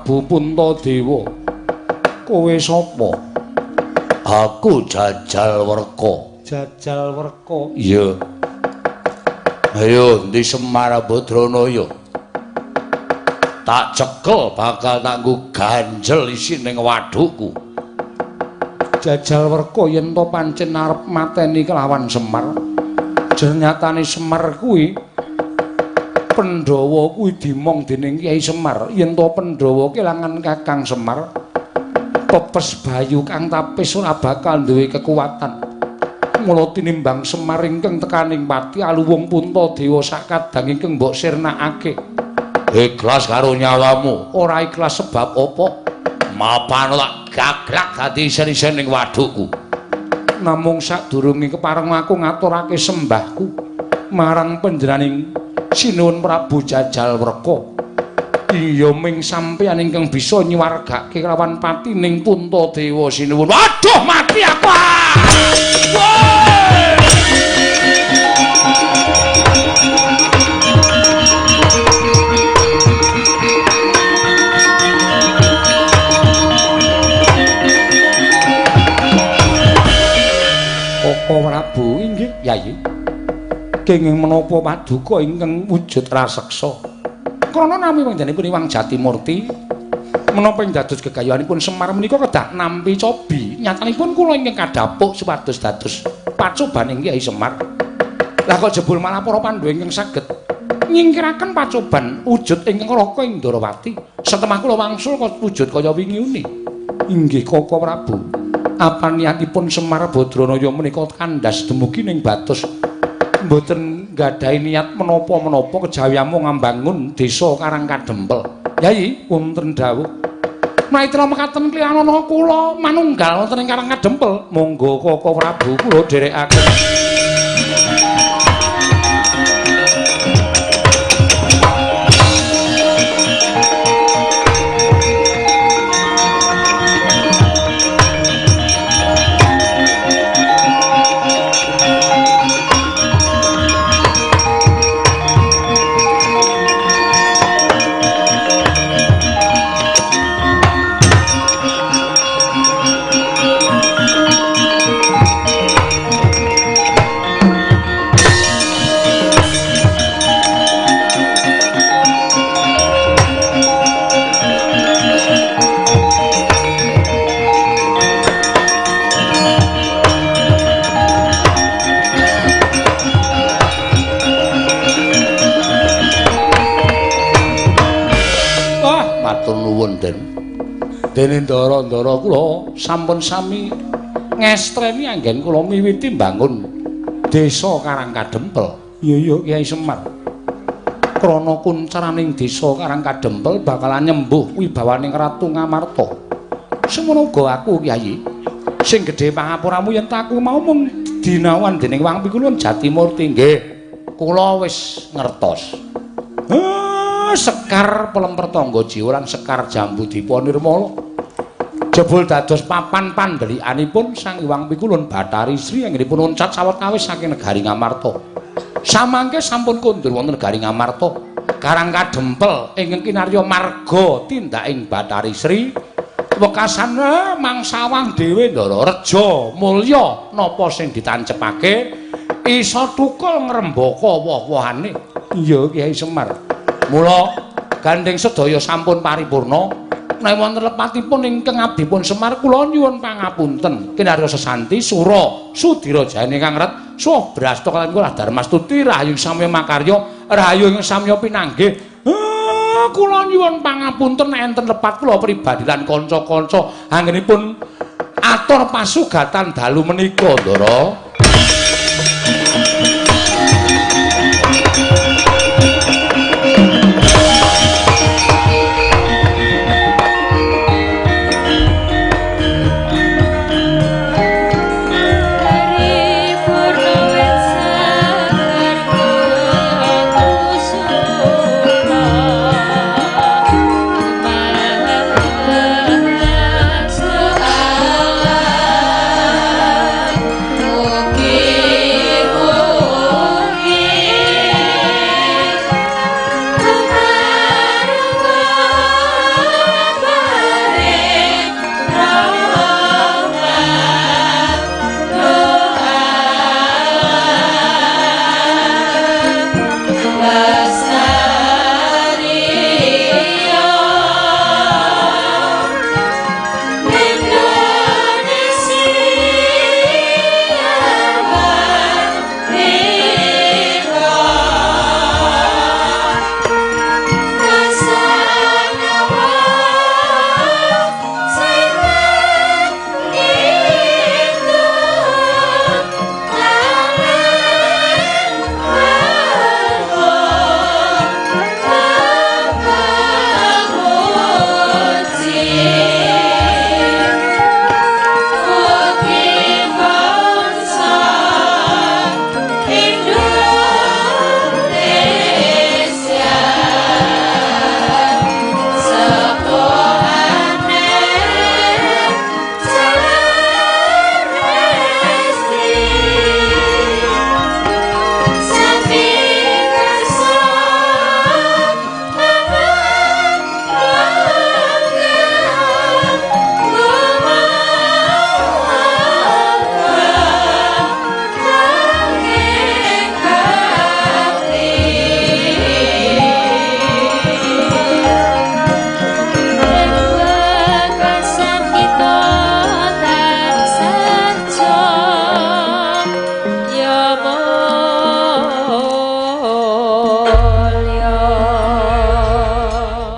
Prabu Puntadewa. Kowe sapa? Aku Jajal Werka. Jajal Werka. Iya. Ayo ndi Semar Badranaya. Tak cekel bakal tak nggo ganjel isi ning wadukku. Jajal Werka yen to pancen arep mateni kelawan Semar. Ternyatane Semar kuwi Pandhawa kuwi dimong dening Kyai Semar. Yen to Pandhawa kelangan Kakang Semar, pepes Bayu kang tapis ora bakal duwe kekuatan. Mula tinimbang Semar ingkang tekaning pati aluwung Puntadewa sakadang ingkang mbok sirnakake. Ikhlas karo nyawamu. Ora ikhlas sebab apa? Mapan tak gaglak dadi isen-isen ning wadukku. Namung sadurunge kepareng aku ngaturake sembahku marang panjenenganing Sinuwun Prabu Jajal Werka. Iya ming sampeyan ingkang bisa nyuwargake kelawan pati ning Puntadewa Sinuwun. Waduh mati aku. Koko Prabu inggih Yayi. Kenging menapa paduka ingkang wujud raseksa. Krana nami panjenenganipun Iwang Jatimurti menapa ing dados gegayanipun Semar menika kedah nampi cobi. Nyatanipun kula ingkang kadhapuk supados dados pacobaning Kyai Semar. Lah kok jebul malah para Pandhawa ingkang saged nyingkiraken pacoban wujud ingkang Raka Indrawati. Setemah kula wangsul kok wujud kaya wingi-uni. Inggih Koko Prabu. Apa niatipun Semar Badranaya menika kandhas dumugi ning Batus? Mboten nggadahi niat menapa-menapa kejawi amung ngambangun desa Karangkadempel. Yayi, wonten dawuh. Maitra mekaten kliyanana kula manunggal wonten ing Karangkadempel. Monggo Koko Prabu kula dherekaken. Dene ndara-ndara kula sampun sami ngestreni anggen kula miwiti mbangun desa Karangkadempel. Iya Kyai Semar. Krana kuncaraning desa Karangkadempel bakalan nyembuh wibawaning Ratu Ngamarta. Semono uga aku Kyai. Sing gedhe pangapuramu yen aku mau mung dinawan dening Wang Pikulun Jatimurti nggih. Kula wis ngertos. Sekar Pelemper Tangga Jiwa lan Sekar Jambu Dipa Nirmala jebul dados papan pandhelikanipun Sang Hyang Pikulun Bathari Sri anggenipun oncat sawetawis saking negari Ngamarta. Samangke sampun kondur wonten negari Ngamarta. Karangkadempel ingkang kinarya marga tindaking Bathari Sri wekasan mangsawang dhewe Ndara Reja mulya napa sing ditancepake isa tukul ngrembaka woh-wohane. Iya Kyai Semar. Mula gandeng sedaya sampun paripurna. Menawi wonten lepatipun ingkang abdipun Semar kula nyuwun pangapunten. Kinarya sesanti Sura Sudira Jayane Kang Ret Suh Brasta kaliyan kula Darmastuti rahayu samya makarya rahayu ing samya pinanggih. Kula nyuwun pangapunten enten lepat kula pribadi lan kanca-kanca anggenipun atur pasugatan dalu menika Ndara.